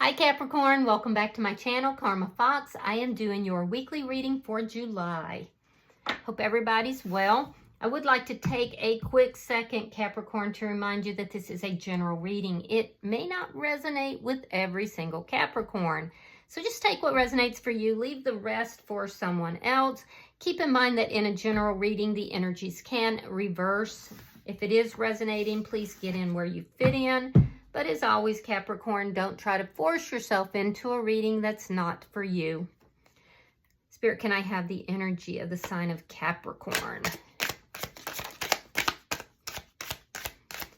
Hi Capricorn, welcome back to my channel, Karma Fox. I am doing your weekly reading for July. Hope everybody's well. I would like to take a quick second, Capricorn, to remind you that this is a general reading. It may not resonate with every single Capricorn. So just take what resonates for you, leave the rest for someone else. Keep in mind that in a general reading, the energies can reverse. If it is resonating, please get in where you fit in. But as always, Capricorn, don't try to force yourself into a reading that's not for you. Spirit, can I have the energy of the sign of Capricorn?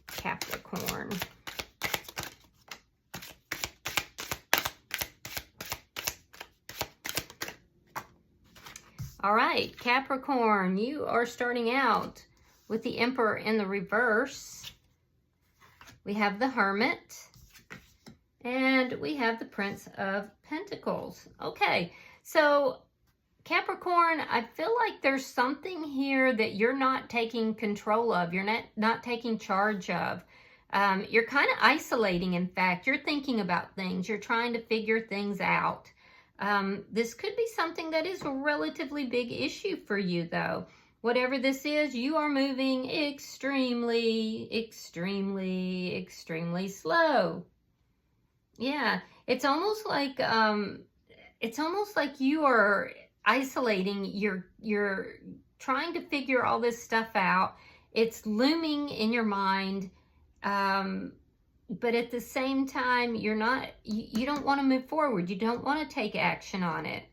Capricorn. All right, Capricorn, you are starting out with the Emperor in the reverse. We have the Hermit, and we have the Prince of Pentacles. Okay, so Capricorn, I feel like there's something here that you're not taking control of. You're not taking charge of. You're kind of isolating, in fact. You're thinking about things. You're trying to figure things out. This could be something that is a relatively big issue for you, though. Whatever this is, you are moving extremely, extremely, extremely slow. Yeah, it's almost like you are isolating. You're trying to figure all this stuff out. It's looming in your mind, but at the same time, you don't want to move forward. You don't want to take action on it.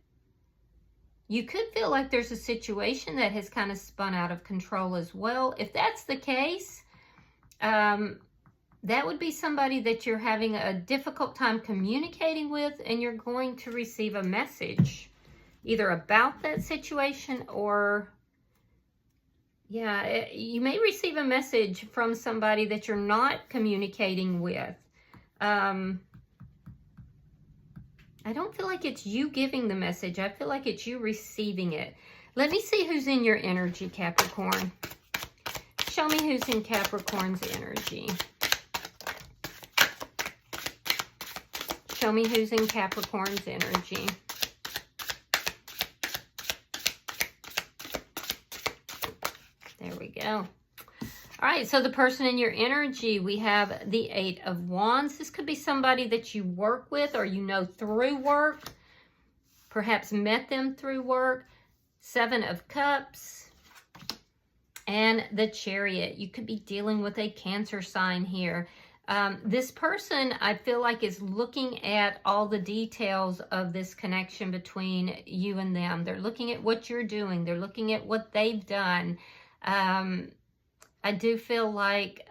You could feel like there's a situation that has kind of spun out of control as well. If that's the case, that would be somebody that you're having a difficult time communicating with, and you're going to receive a message either about that situation or, yeah, you may receive a message from somebody that you're not communicating with. I don't feel like it's you giving the message. I feel like it's you receiving it. Let me see who's in your energy, Capricorn. Show me who's in Capricorn's energy. Show me who's in Capricorn's energy. There we go. All right, so the person in your energy, we have the Eight of Wands. This could be somebody that you work with or you know through work, perhaps met them through work. Seven of Cups and the Chariot. You could be dealing with a Cancer sign here. This person, I feel like, is looking at all the details of this connection between you and them. They're looking at what you're doing. They're looking at what they've done. I do feel like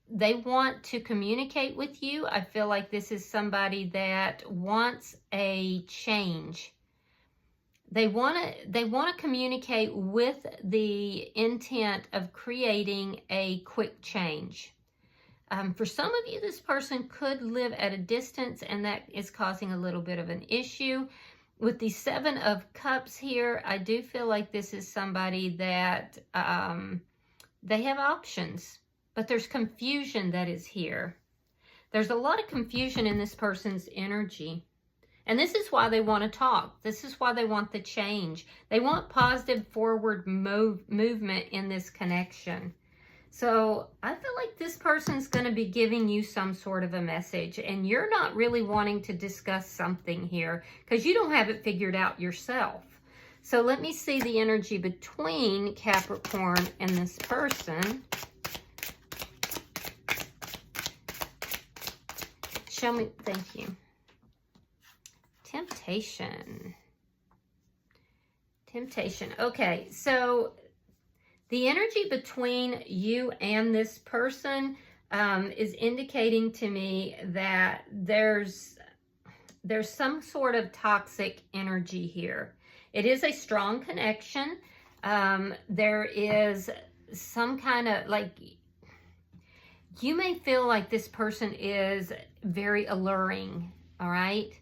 they want to communicate with you. I feel like this is somebody that wants a change. They want to communicate with the intent of creating a quick change. For some of you, this person could live at a distance, and that is causing a little bit of an issue. With the Seven of Cups here, I do feel like this is somebody that they have options, but there's confusion that is here. There's a lot of confusion in this person's energy. And this is why they want to talk. This is why they want the change. They want positive forward movement in this connection. So I feel like this person's going to be giving you some sort of a message, and you're not really wanting to discuss something here because you don't have it figured out yourself. So let me see the energy between Capricorn and this person. Show me, thank you. Temptation. Temptation. Okay, so the energy between you and this person is indicating to me that there's some sort of toxic energy here. It is a strong connection. There is some kind of, like, you may feel like this person is very alluring, all right?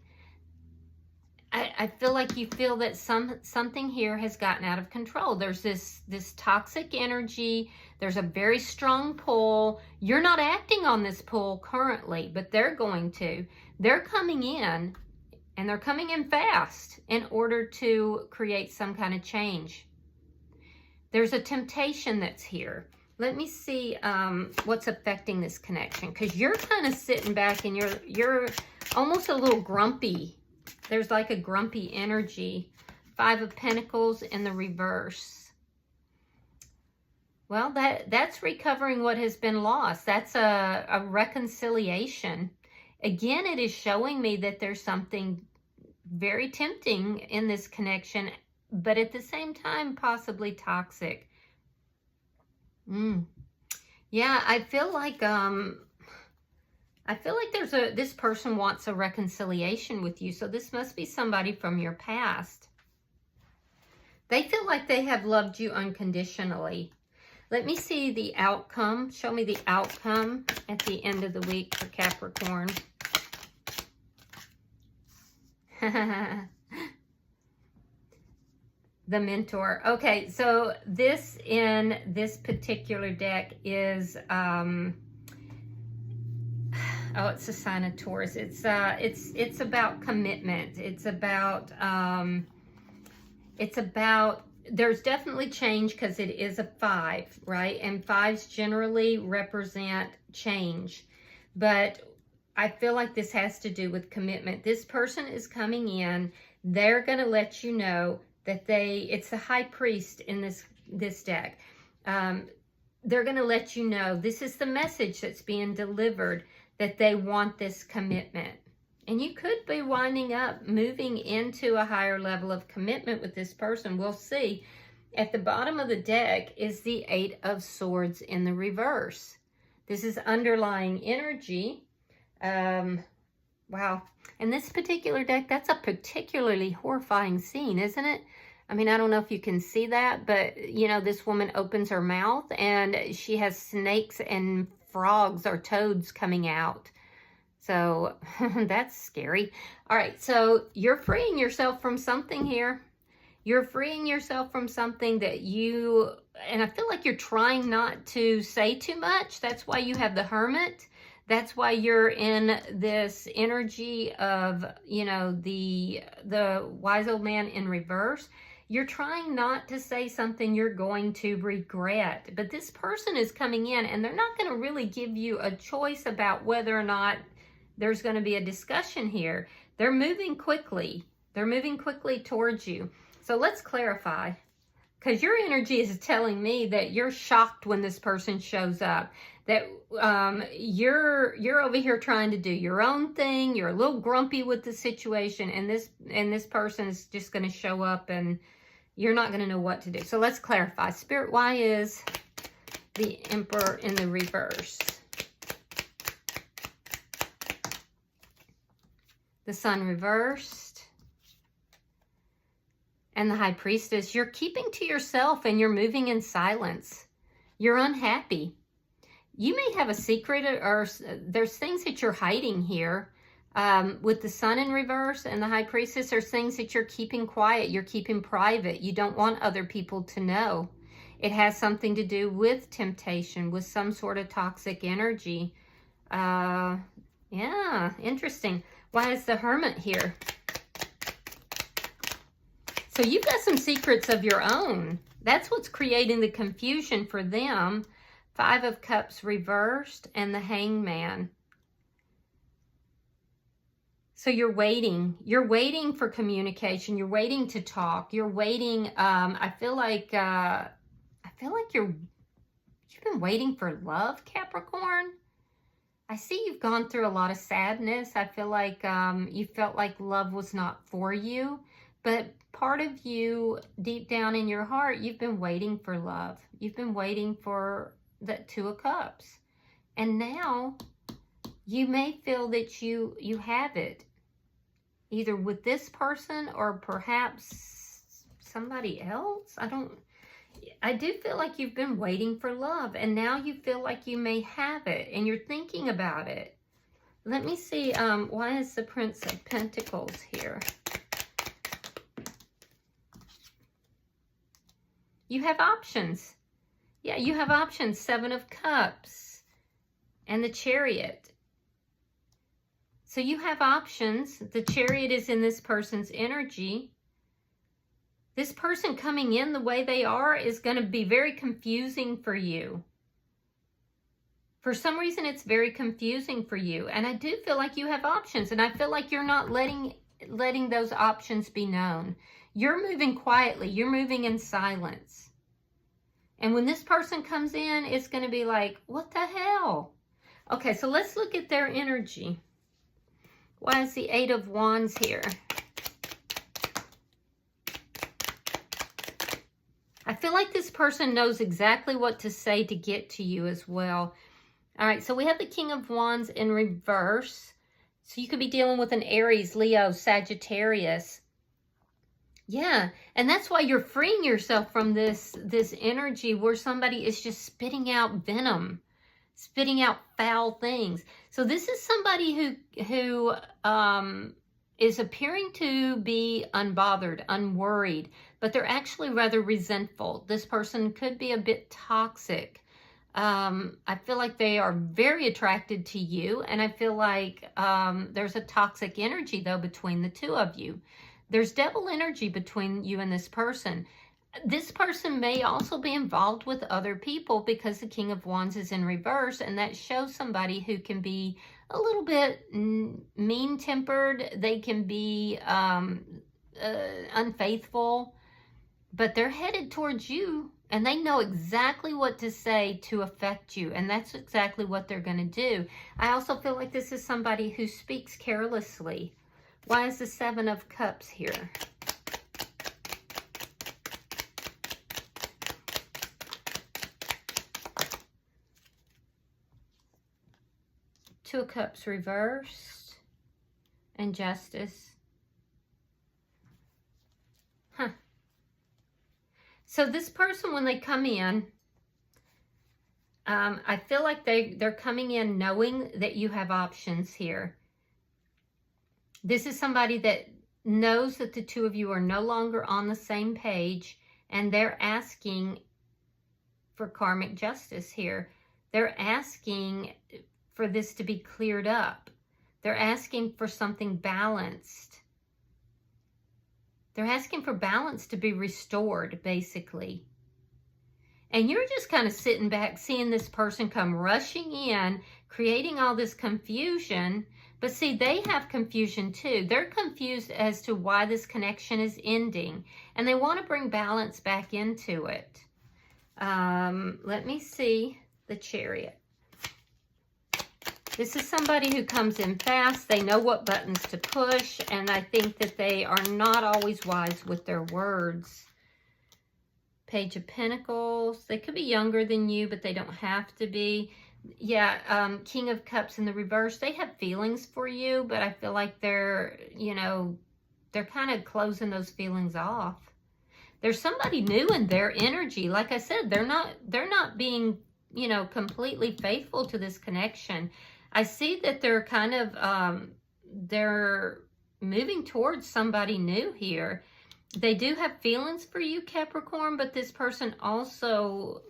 I feel like you feel that something here has gotten out of control. There's this toxic energy. There's a very strong pull. You're not acting on this pull currently, but they're going to. They're coming in, and they're coming in fast in order to create some kind of change. There's a temptation that's here. Let me see what's affecting this connection, because you're kind of sitting back and you're almost a little grumpy. There's like a grumpy energy. 5 of Pentacles in the reverse. Well, that's recovering what has been lost. That's a reconciliation. Again, it is showing me that there's something very tempting in this connection, but at the same time, possibly toxic. Yeah, I feel like this person wants a reconciliation with you. So this must be somebody from your past. They feel like they have loved you unconditionally. Let me see the outcome. Show me the outcome at the end of the week for Capricorn. The Mentor. Okay, so this in this particular deck is oh, it's a sign of Taurus. It's about commitment. It's about there's definitely change, because it is a 5, right? And 5s generally represent change. But I feel like this has to do with commitment. This person is coming in. They're going to let you know that it's the High Priest in this deck. They're going to let you know this is the message that's being delivered, that they want this commitment. And you could be winding up moving into a higher level of commitment with this person. We'll see. At the bottom of the deck is the 8 of Swords in the reverse. This is underlying energy. Wow. And this particular deck, that's a particularly horrifying scene, isn't it? I mean, I don't know if you can see that, but, you know, this woman opens her mouth and she has snakes and frogs or toads coming out. So that's scary. All right, so you're freeing yourself from something here. You're freeing yourself from something that and I feel like you're trying not to say too much. That's why you have the Hermit. That's why you're in this energy of, you know, the Wise Old Man in reverse. You're trying not to say something you're going to regret. But this person is coming in and they're not going to really give you a choice about whether or not there's going to be a discussion here. They're moving quickly. They're moving quickly towards you. So let's clarify. Because your energy is telling me that you're shocked when this person shows up. That you're over here trying to do your own thing. You're a little grumpy with the situation, and this person is just going to show up, and you're not going to know what to do. So let's clarify. Spirit, why is the Emperor in the reverse? The Sun reversed. And the High Priestess. You're keeping to yourself and you're moving in silence. You're unhappy. You may have a secret, or there's things that you're hiding here. With the Sun in reverse and the High Priestess, there's things that you're keeping quiet. You're keeping private. You don't want other people to know. It has something to do with temptation, with some sort of toxic energy. Yeah, interesting. Why is the Hermit here? So you've got some secrets of your own. That's what's creating the confusion for them. 5 of Cups reversed and the Hangman. So you're waiting. You're waiting for communication. You're waiting to talk. You're waiting. I feel like you've been waiting for love, Capricorn. I see you've gone through a lot of sadness. I feel like you felt like love was not for you. But part of you, deep down in your heart, you've been waiting for love. You've been waiting for that 2 of Cups. And now you may feel that you have it. Either with this person or perhaps somebody else. I do feel like you've been waiting for love. And now you feel like you may have it. And you're thinking about it. Let me see. Why is the Prince of Pentacles here? You have options. Yeah, you have options. 7 of Cups and the Chariot. So you have options. The Chariot is in this person's energy. This person coming in the way they are is going to be very confusing for you. For some reason, it's very confusing for you. And I do feel like you have options. And I feel like you're not letting those options be known. You're moving quietly. You're moving in silence. And when this person comes in, it's going to be like, what the hell? Okay, so let's look at their energy. Why is the 8 of Wands here? I feel like this person knows exactly what to say to get to you as well. All right, so we have the King of Wands in reverse. So you could be dealing with an Aries, Leo, Sagittarius. Yeah, and that's why you're freeing yourself from this energy where somebody is just spitting out venom, spitting out foul things. So this is somebody who is appearing to be unbothered, unworried, but they're actually rather resentful. This person could be a bit toxic. I feel like they are very attracted to you, and I feel like there's a toxic energy, though, between the two of you. There's devil energy between you and this person. This person may also be involved with other people because the King of Wands is in reverse, and that shows somebody who can be a little bit mean-tempered. They can be unfaithful, but they're headed towards you. And they know exactly what to say to affect you. And that's exactly what they're going to do. I also feel like this is somebody who speaks carelessly. Why is the 7 of Cups here? Two of Cups reversed. And Justice. Huh. So this person, when they come in, I feel like they're coming in knowing that you have options here. This is somebody that knows that the two of you are no longer on the same page, and they're asking for karmic justice here. They're asking for this to be cleared up. They're asking for something balanced. They're asking for balance to be restored, basically. And you're just kind of sitting back, seeing this person come rushing in, creating all this confusion. But see, they have confusion too. They're confused as to why this connection is ending. And they want to bring balance back into it. Let me see the Chariot. This is somebody who comes in fast. They know what buttons to push, and I think that they are not always wise with their words. Page of Pentacles. They could be younger than you, but they don't have to be. Yeah, King of Cups in the reverse. They have feelings for you, but I feel like they're kind of closing those feelings off. There's somebody new in their energy. Like I said, they're not being, completely faithful to this connection. I see that they're kind of, they're moving towards somebody new here. They do have feelings for you, Capricorn, but this person also,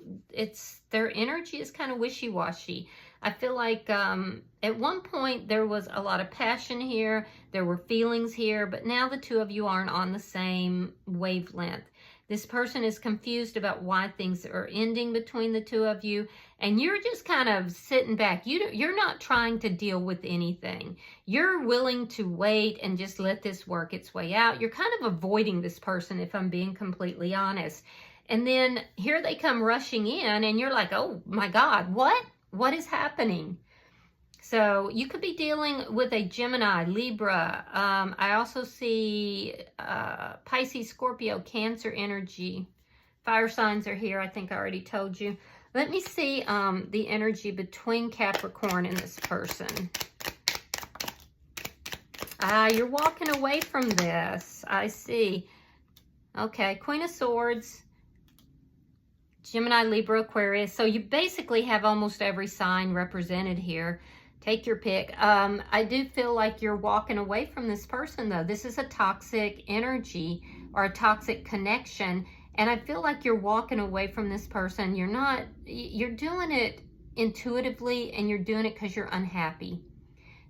their energy is kind of wishy-washy. I feel like at one point there was a lot of passion here, there were feelings here, but now the two of you aren't on the same wavelength. This person is confused about why things are ending between the two of you, and you're just kind of sitting back. You're not trying to deal with anything. You're willing to wait and just let this work its way out. You're kind of avoiding this person, if I'm being completely honest. And then here they come rushing in, and you're like, oh my God, what? What is happening? So you could be dealing with a Gemini, Libra. I also see Pisces, Scorpio, Cancer energy. Fire signs are here. I think I already told you. Let me see the energy between Capricorn and this person. You're walking away from this. I see. Okay, Queen of Swords. Gemini, Libra, Aquarius. So you basically have almost every sign represented here. Take your pick. I do feel like you're walking away from this person, though. This is a toxic energy or a toxic connection, And I feel like you're walking away from this person. You're doing it intuitively, and you're doing it because you're unhappy.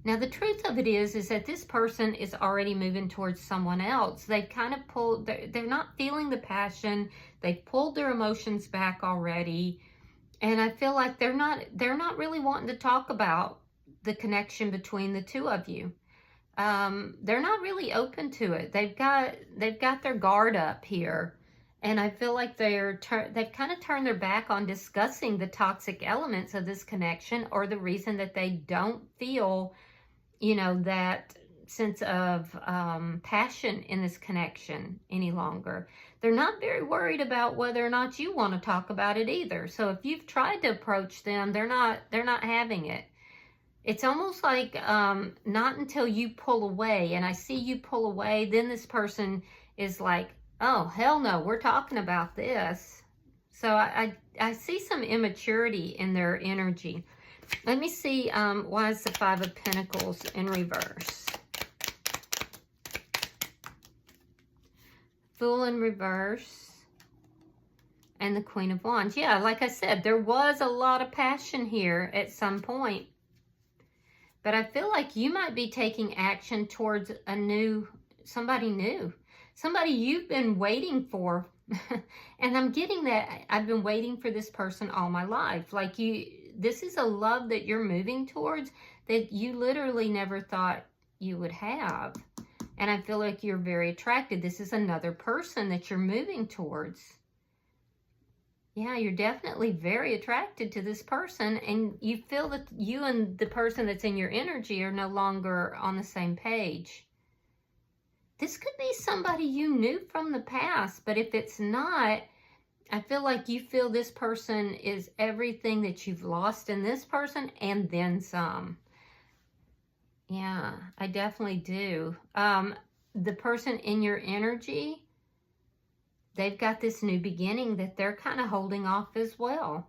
Now, the truth of it is that this person is already moving towards someone else. They've kind of pulled, they're not feeling the passion. They've pulled their emotions back already. And I feel like they're not really wanting to talk about the connection between the two of you. They're not really open to it. They've got their guard up here. And I feel like they've kind of turned their back on discussing the toxic elements of this connection, or the reason that they don't feel, you know, that sense of passion in this connection any longer. They're not very worried about whether or not you want to talk about it either. So if you've tried to approach them, they're not having it. It's almost like not until you pull away, and I see you pull away, then this person is like, oh, hell no, we're talking about this. So I see some immaturity in their energy. Let me see, why is the Five of Pentacles in reverse? Fool in reverse. And the Queen of Wands. Yeah, like I said, there was a lot of passion here at some point. But I feel like you might be taking action towards somebody new. Somebody you've been waiting for. And I'm getting that I've been waiting for this person all my life. Like this is a love that you're moving towards that you literally never thought you would have. And I feel like you're very attracted. This is another person that you're moving towards. Yeah, you're definitely very attracted to this person, and you feel that you and the person that's in your energy are no longer on the same page. This could be somebody you knew from the past, but if it's not, I feel like you feel this person is everything that you've lost in this person and then some. Yeah, I definitely do. The person in your energy, they've got this new beginning that they're kind of holding off as well.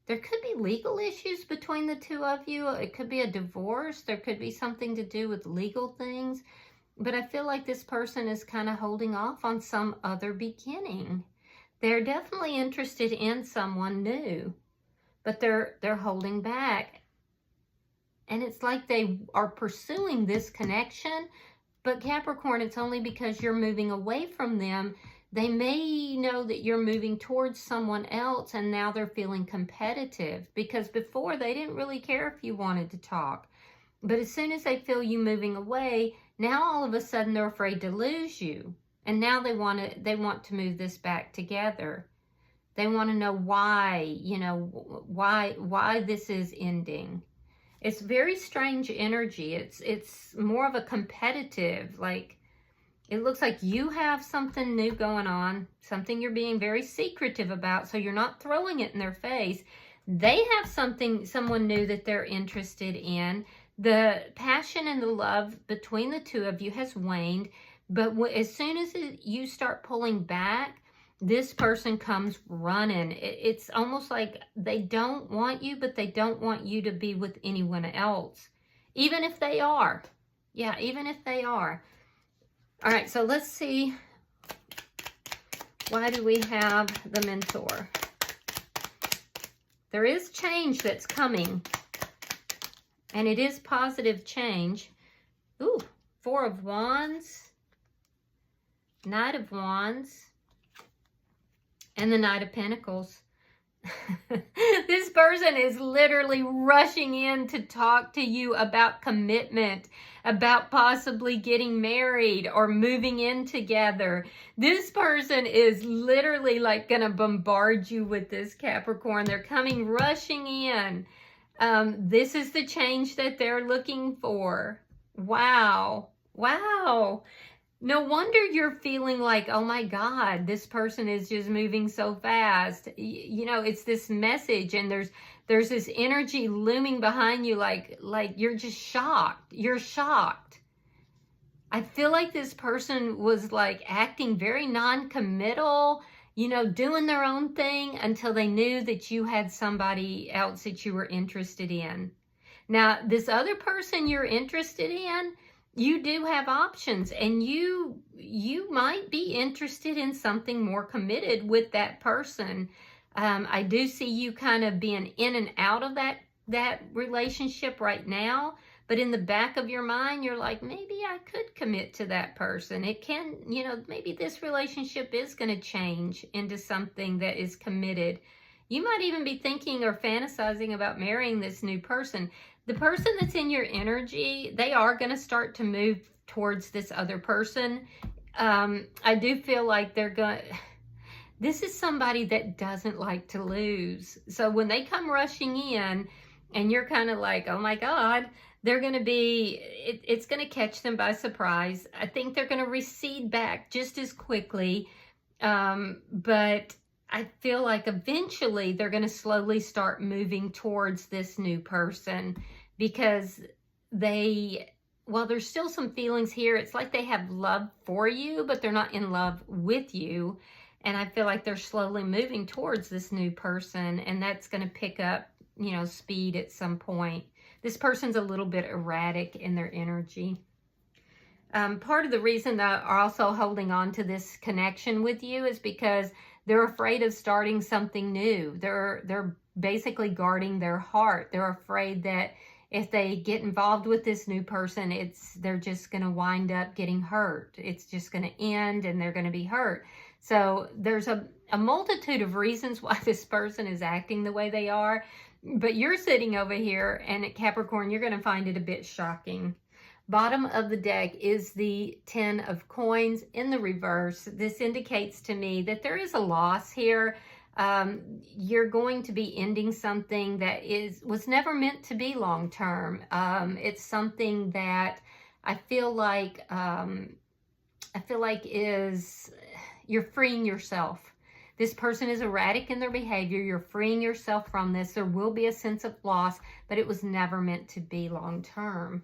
There could be legal issues between the two of you. It could be a divorce. There could be something to do with legal things. But I feel like this person is kind of holding off on some other beginning. They're definitely interested in someone new, but they're holding back. And it's like they are pursuing this connection, but Capricorn, it's only because you're moving away from them. They may know that you're moving towards someone else, and now they're feeling competitive, because before they didn't really care if you wanted to talk. But as soon as they feel you moving away, now all of a sudden they're afraid to lose you. And now they want to move this back together. They want to know why, you know, why this is ending. It's very strange energy. It's more of a competitive, like, it looks like you have something new going on, something you're being very secretive about, so you're not throwing it in their face. They have someone new that they're interested in. The passion and the love between the two of you has waned, but as soon as you start pulling back, this person comes running. It's almost like they don't want you, but they don't want you to be with anyone else, even if they are. Yeah, even if they are. All right, so let's see. Why do we have the Mentor? There is change that's coming, and it is positive change. Ooh, Four of Wands, Knight of Wands, and the Knight of Pentacles. This person is literally rushing in to talk to you about commitment, about possibly getting married or moving in together. This person is literally like going to bombard you with this, Capricorn. They're coming rushing in. This is the change that they're looking for. Wow. Wow. No wonder you're feeling like, oh my God, this person is just moving so fast. You know, it's this message, and there's this energy looming behind you, like you're just shocked. You're shocked. I feel like this person was like acting very non-committal, you know, doing their own thing until they knew that you had somebody else that you were interested in. Now, this other person you're interested in, you do have options, and you might be interested in something more committed with that person. I do see you kind of being in and out of that relationship right now, but in the back of your mind, you're like, maybe I could commit to that person. It can, you know, maybe this relationship is going to change into something that is committed. You might even be thinking or fantasizing about marrying this new person. The person that's in your energy, they are going to start to move towards this other person. I do feel like they're going... This is somebody that doesn't like to lose. So when they come rushing in and you're kind of like, oh my God, they're going to be... It's going to catch them by surprise. I think they're going to recede back just as quickly. But I feel like eventually they're going to slowly start moving towards this new person, because while there's still some feelings here, it's like they have love for you, but they're not in love with you. And I feel like they're slowly moving towards this new person, and that's going to pick up, you know, speed at some point. This person's a little bit erratic in their energy. Part of the reason that are also holding on to this connection with you is because they're afraid of starting something new. They're basically guarding their heart. They're afraid that if they get involved with this new person, they're just going to wind up getting hurt. It's just going to end and they're going to be hurt. So there's a multitude of reasons why this person is acting the way they are. But you're sitting over here, and at Capricorn, you're going to find it a bit shocking. Bottom of the deck is the 10 of coins in the reverse. This indicates to me that there is a loss here. You're going to be ending something that was never meant to be long term. It's something that I feel like you're freeing yourself. This person is erratic in their behavior. You're freeing yourself from this. There will be a sense of loss, but it was never meant to be long term.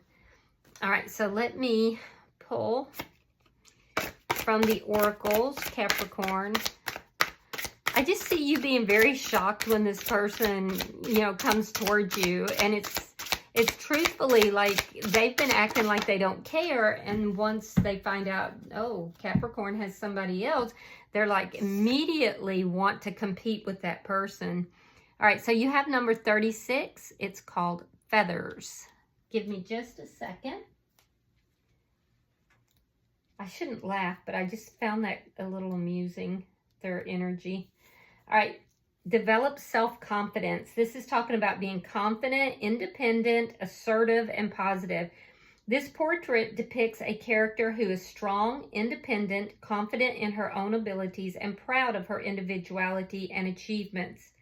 All right, so let me pull from the oracles, Capricorn. I just see you being very shocked when this person, you know, comes towards you, and it's truthfully like they've been acting like they don't care, and once they find out, oh, Capricorn has somebody else, they're like immediately want to compete with that person. All right, so you have number 36. It's called Feathers. Give me just a second. I shouldn't laugh, but I just found that a little amusing, their energy. All right, develop self-confidence. This is talking about being confident, independent, assertive, and positive. This portrait depicts a character who is strong, independent, confident in her own abilities, and proud of her individuality and achievements.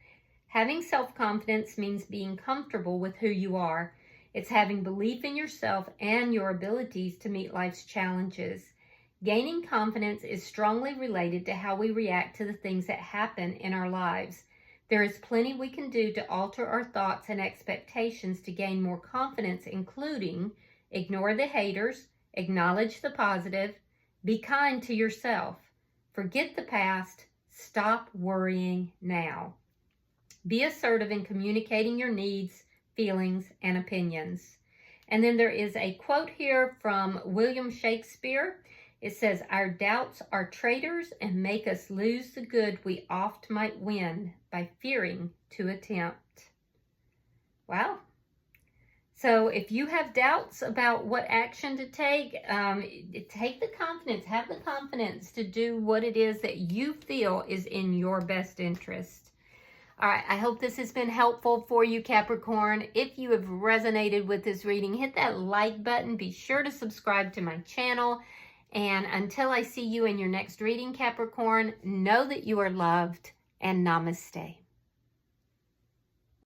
Having self-confidence means being comfortable with who you are. It's having belief in yourself and your abilities to meet life's challenges. Gaining confidence is strongly related to how we react to the things that happen in our lives. There is plenty we can do to alter our thoughts and expectations to gain more confidence, including ignore the haters, acknowledge the positive, be kind to yourself, forget the past, stop worrying now. Be assertive in communicating your needs, feelings, and opinions. And then there is a quote here from William Shakespeare. It says, our doubts are traitors and make us lose the good we oft might win by fearing to attempt. Wow. So if you have doubts about what action to take the confidence, have the confidence to do what it is that you feel is in your best interest. All right, I hope this has been helpful for you, Capricorn. If you have resonated with this reading, hit that like button. Be sure to subscribe to my channel. And until I see you in your next reading, Capricorn, know that you are loved, and namaste.